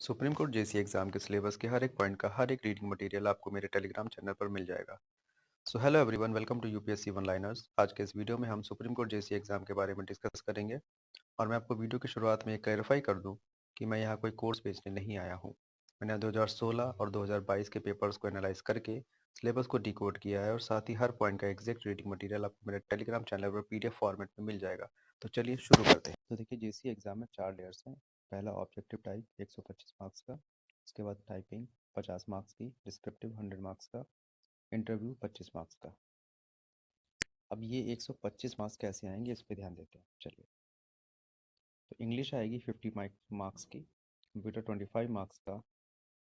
Supreme court जेसी exam के syllabus के हर एक पॉइंट का हर एक रीडिंग मटेरियल आपको मेरे टेलीग्राम चैनल पर मिल जाएगा। So hello everyone, welcome to UPSC one liners. आज के इस वीडियो में हम सुप्रीम कोर्ट जेसी एग्जाम के बारे में डिस्कस करेंगे। और मैं आपको वीडियो की शुरुआत में क्लैरिफाई कर दूं कि मैं यहाँ कोई कोर्स बेचने नहीं आया हूँ। मैंने 2016 और 2022 के पेपर्स को एनालाइज करके सिलेबस को डिकोड किया है और साथ ही हर पॉइंट का एग्जैक्ट रीडिंग मटेरियल आपको मेरे टेलीग्राम चैनल पर पीडीएफ फॉर्मेट में मिल जाएगा। तो चलिए शुरू करते हैं। तो देखिए, जेसी एग्जाम में 4 लेयर्स हैं। पहला ऑब्जेक्टिव टाइप 125 मार्क्स का, उसके बाद टाइपिंग 50 मार्क्स की, डिस्क्रिप्टिव 100 मार्क्स का, इंटरव्यू 25 मार्क्स का। अब ये 125 मार्क्स कैसे आएंगे इस पर ध्यान देते हैं। चलिए, तो इंग्लिश आएगी 50 मार्क्स की, कंप्यूटर 25 मार्क्स का,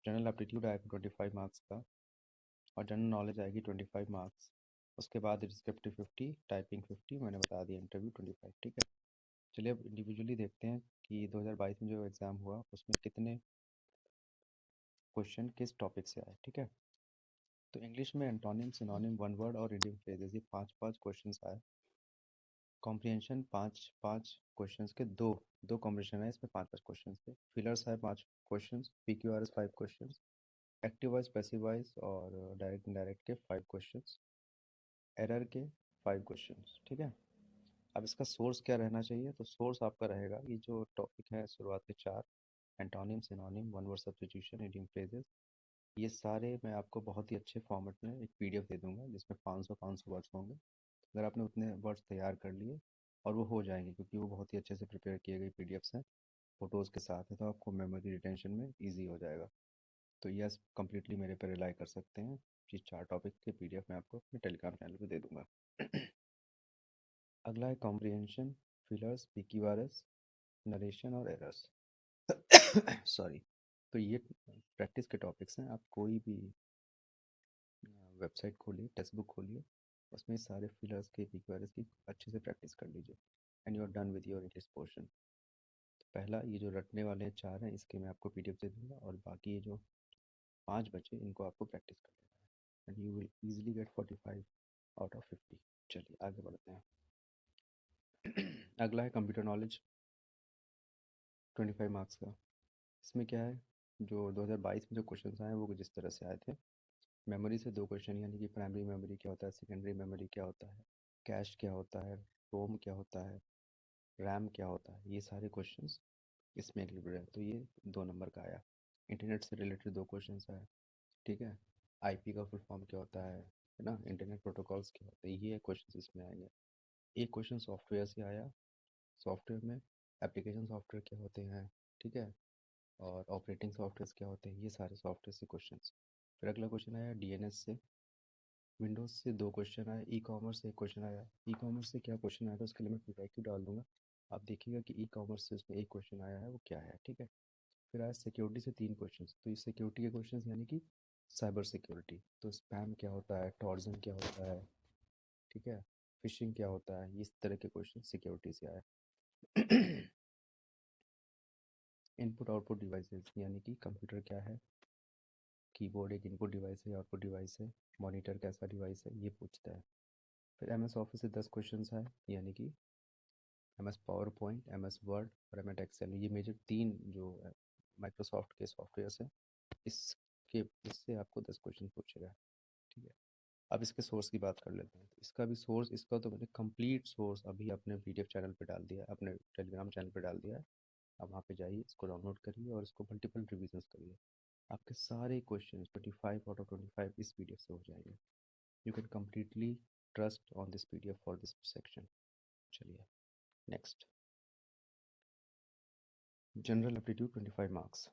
जनरल एप्टीट्यूड आएगा 25 मार्क्स का, और जनरल नॉलेज आएगी 25 मार्क्स। उसके बाद डिस्क्रिप्टिव 50, टाइपिंग 50, मैंने बता दिया, इंटरव्यू 25। ठीक है, चलिए अब इंडिविजुअली देखते हैं कि 2022 में जो एग्ज़ाम हुआ उसमें कितने क्वेश्चन किस टॉपिक से आए। ठीक है, तो इंग्लिश में एंटोनिम, सिनोनिम, वन वर्ड और इडियम फ्रेजेस, ये 5-5 क्वेश्चन आए। कॉम्प्रिहेंशन 5-5 क्वेश्चन के दो दो कॉम्प्रिहेंशन है, इसमें 5-5 क्वेश्चन थे। फिलर्स है 5 question, PQRS 5 question, active voice, passive voice और डायरेक्ट इनडायरेक्ट के 5 क्वेश्चन, एरर के 5 क्वेश्चन। ठीक है, अब इसका सोर्स क्या रहना चाहिए, तो सोर्स आपका रहेगा ये जो टॉपिक है शुरुआत के 4, antonym, synonym, one word substitution, idiom phrases, ये सारे मैं आपको बहुत ही अच्छे फॉर्मेट में एक पीडीएफ दे दूंगा जिसमें 500 वर्ड्स होंगे। अगर आपने उतने वर्ड्स तैयार कर लिए, और वो हो जाएंगे क्योंकि वो बहुत ही अच्छे से प्रिपेयर किए गए पीडीएफ्स हैं, फोटोज़ के साथ है, तो आपको मेमोरी रिटेंशन में इजी हो जाएगा। तो यस, कम्प्लीटली मेरे पे रिलाई कर सकते हैं। ये 4 टॉपिक के पीडीएफ मैं आपको अपने टेलीग्राम चैनल पे दे दूंगा। अगला है कॉम्प्रिहेंशन, फिलर्स, पीक्यूआरएस, नरेशन और एरर्स। सॉरी। तो ये प्रैक्टिस के टॉपिक्स हैं। आप कोई भी वेबसाइट खोलिए, टेक्स्ट बुक खोलिए, उसमें सारे फिलर्स के, पीक्यूआरएस की अच्छे से प्रैक्टिस कर लीजिए, and you are done with your English portion. तो पहला ये जो रटने वाले 4 हैं इसके मैं आपको पीडीएफ दे दूंगा, और बाकी ये जो 5 बचे इनको आपको प्रैक्टिस कर लेना है, and you will easily get 45 out of 50। चलिए आगे बढ़ते हैं। अगला है कंप्यूटर नॉलेज, 25 मार्क्स का। इसमें क्या है, जो 2022 में जो क्वेश्चन आए वो जिस तरह से आए थे, मेमोरी से 2 क्वेश्चन, यानी कि प्राइमरी मेमोरी क्या होता है, सेकेंडरी मेमोरी क्या होता है, कैश क्या होता है, रोम क्या होता है, रैम क्या होता है, ये सारे क्वेश्चंस इसमें इंक्लूडेड है। तो ये 2 नंबर का आया। इंटरनेट से रिलेटेड 2 क्वेश्चंस आए। ठीक है, आईपी का फुल फॉर्म क्या होता है ना, इंटरनेट प्रोटोकॉल्स क्या होते हैं, ये क्वेश्चंस इसमें आएंगे। एक क्वेश्चन सॉफ्टवेयर से आया, सॉफ्टवेयर में एप्लीकेशन सॉफ्टवेयर क्या होते हैं, ठीक है, और ऑपरेटिंग सॉफ्टवेयर क्या होते हैं, ये सारे सॉफ्टवेयर से क्वेश्चंस। फिर अगला क्वेश्चन आया डीएनएस से, विंडोज़ से 2 क्वेश्चन आए, ई कॉमर्स से 1 क्वेश्चन आया। ई कॉमर्स से क्या क्वेश्चन आया था उसके लिए मैं पीवाईक्यू डाल दूंगा, आप देखिएगा कि ई कॉमर्स से उसमें 1 क्वेश्चन आया है वो क्या है। ठीक है, फिर आया सिक्योरिटी से 3 क्वेश्चन, तो ये सिक्योरिटी के क्वेश्चन यानी कि साइबर सिक्योरिटी, तो स्पैम क्या होता है, टॉर्जन क्या होता है, ठीक है, फिशिंग क्या होता है, इस तरह के क्वेश्चन सिक्योरिटी से आए। इनपुट आउटपुट डिवाइसेस, यानी कि कंप्यूटर क्या है, कीबोर्ड एक इनपुट डिवाइस है, आउटपुट डिवाइस है, मॉनिटर कैसा डिवाइस है, ये पूछता है। फिर एम एस ऑफिस से 10 क्वेश्चन है, यानी कि M S PowerPoint, M S Word और एम एस एक्सेल, ये मेजर 3 जो माइक्रोसॉफ्ट के सॉफ्टवेयर हैं, इसके इससे आपको 10 क्वेश्चन पूछेगा। ठीक है, अब इसके सोर्स की बात कर लेते हैं। तो इसका भी सोर्स, इसका तो मैंने कंप्लीट सोर्स अभी अपने पीडीएफ चैनल पे डाल दिया है, अपने टेलीग्राम चैनल पे डाल दिया है। आप वहाँ पे जाइए, इसको डाउनलोड करिए और इसको मल्टीपल रिविजन्स करिए। आपके सारे क्वेश्चन 25 आउट ऑफ 25 इस पीडीएफ से हो जाएंगे। You can completely trust on this PDF for this section. चलिए नेक्स्ट, जनरल एप्टीट्यूड 25 मार्क्स।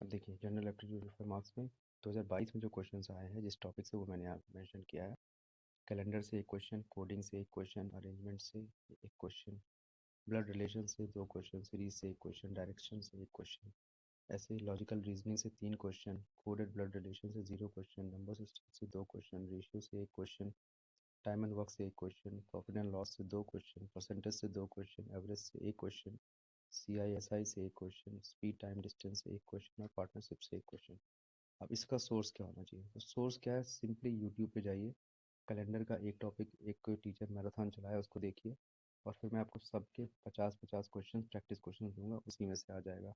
अब देखिए, जनरल एप्टीट्यूड 25 मार्क्स में 2022 में जो क्वेश्चन आए हैं जिस टॉपिक से, वो मैंने यहाँ मेंशन किया है। कैलेंडर से 1 क्वेश्चन, कोडिंग से 1 क्वेश्चन, अरेंजमेंट से 1 क्वेश्चन, ब्लड रिलेशन से 2 क्वेश्चन, सीरीज से 1 क्वेश्चन, डायरेक्शन से 1 क्वेश्चन, ऐसे लॉजिकल रीजनिंग से 3 क्वेश्चन, कोडेड ब्लड रिलेशन से 0 क्वेश्चन, नंबर सिस्टम से 2 क्वेश्चन, रेशियो से 1 क्वेश्चन, टाइम एंड वर्क से 1 क्वेश्चन, प्रॉफिट एंड लॉस से 2 क्वेश्चन, परसेंटेज से 2 क्वेश्चन, एवरेज से 1 क्वेश्चन, CISI से 1 क्वेश्चन, स्पीड टाइम डिस्टेंस से 1 क्वेश्चन और पार्टनरशिप से 1 क्वेश्चन। अब इसका सोर्स क्या होना चाहिए, तो सोर्स क्या है, सिंपली यूट्यूब पे जाइए, कैलेंडर का एक टॉपिक, एक कोई टीचर मैराथन चलाया उसको देखिए, और फिर मैं आपको सबके 50-50 क्वेश्चन प्रैक्टिस क्वेश्चन दूंगा, उसी में से आ जाएगा।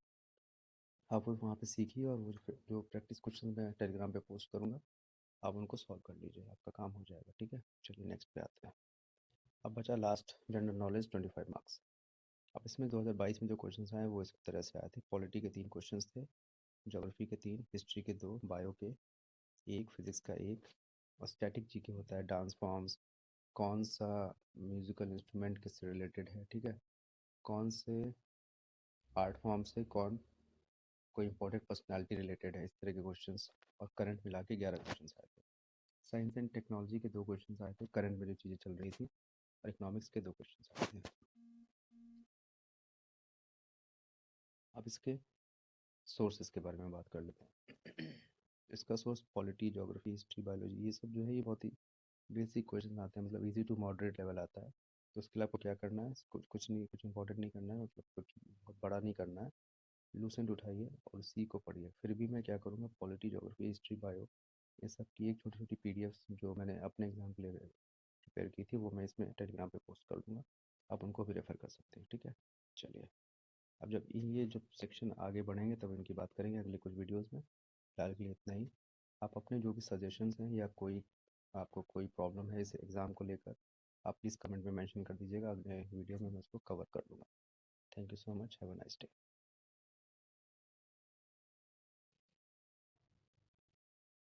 आप वो वहाँ पे सीखिए और वो जो प्रैक्टिस क्वेश्चन मैं टेलीग्राम पे पोस्ट करूँगा आप उनको सॉल्व कर लीजिए, आपका काम हो जाएगा। ठीक है, चलिए नेक्स्ट पे आते हैं। अब बचा लास्ट जनरल नॉलेज 25 मार्क्स। अब इसमें 2022 में जो क्वेश्चंस आए वो इस तरह से आए थे। पॉलिटी के 3 क्वेश्चंस थे, ज्योग्राफी के 3, हिस्ट्री के 2, बायो के 1, फिजिक्स का 1 और स्टैटिक जीके होता है डांस फॉर्म्स, कौन सा म्यूजिकल इंस्ट्रूमेंट किससे रिलेटेड है, ठीक है, कौन से आर्ट फॉर्म से कौन कोई इंपॉर्टेंट पर्सनालिटी रिलेटेड है, इस तरह के क्वेश्चंस। और करंट मिला के 11 क्वेश्चंस आए थे। साइंस एंड टेक्नोलॉजी के 2 क्वेश्चंस आए थे, करंट में जो चीज़ें चल रही थी। और इकोनॉमिक्स के 2 क्वेश्चंस आए थे। अब इसके सोर्सेज के बारे में बात कर लेते हैं। इसका source polity, geography, history, biology, ये सब जो है ये बहुत ही बेसिक क्वेश्चन आते हैं, मतलब इजी टू मॉडरेट लेवल आता है। तो उसके लिए आपको क्या करना है, कुछ नहीं, कुछ इंपॉर्टेंट नहीं करना है, मतलब कुछ बहुत बड़ा नहीं करना है। लूसेंट उठाइए और सी को पढ़िए। फिर भी मैं क्या करूँगा, पॉलिटी, ज्योग्राफी, हिस्ट्री, बायो, ये सब की एक छोटी छोटी पीडीएफ्स जो मैंने अपने एग्जाम के लिए प्रिपेयर की थी वो मैं इसमें टेलीग्राम पे पोस्ट कर दूँगा, आप उनको भी रेफ़र कर सकते हैं। ठीक है, चलिए अब जब सेक्शन आगे बढ़ेंगे तब इनकी बात करेंगे अगले कुछ वीडियोज़ में। फिलहाल के लिए इतना ही। आप अपने जो भी सजेशंस हैं या कोई आपको कोई प्रॉब्लम है इस एग्ज़ाम को लेकर, आप प्लीज़ कमेंट में मेंशन कर दीजिएगा, अगले वीडियो में मैं उसको कवर कर दूँगा। Thank you so much, have a nice day.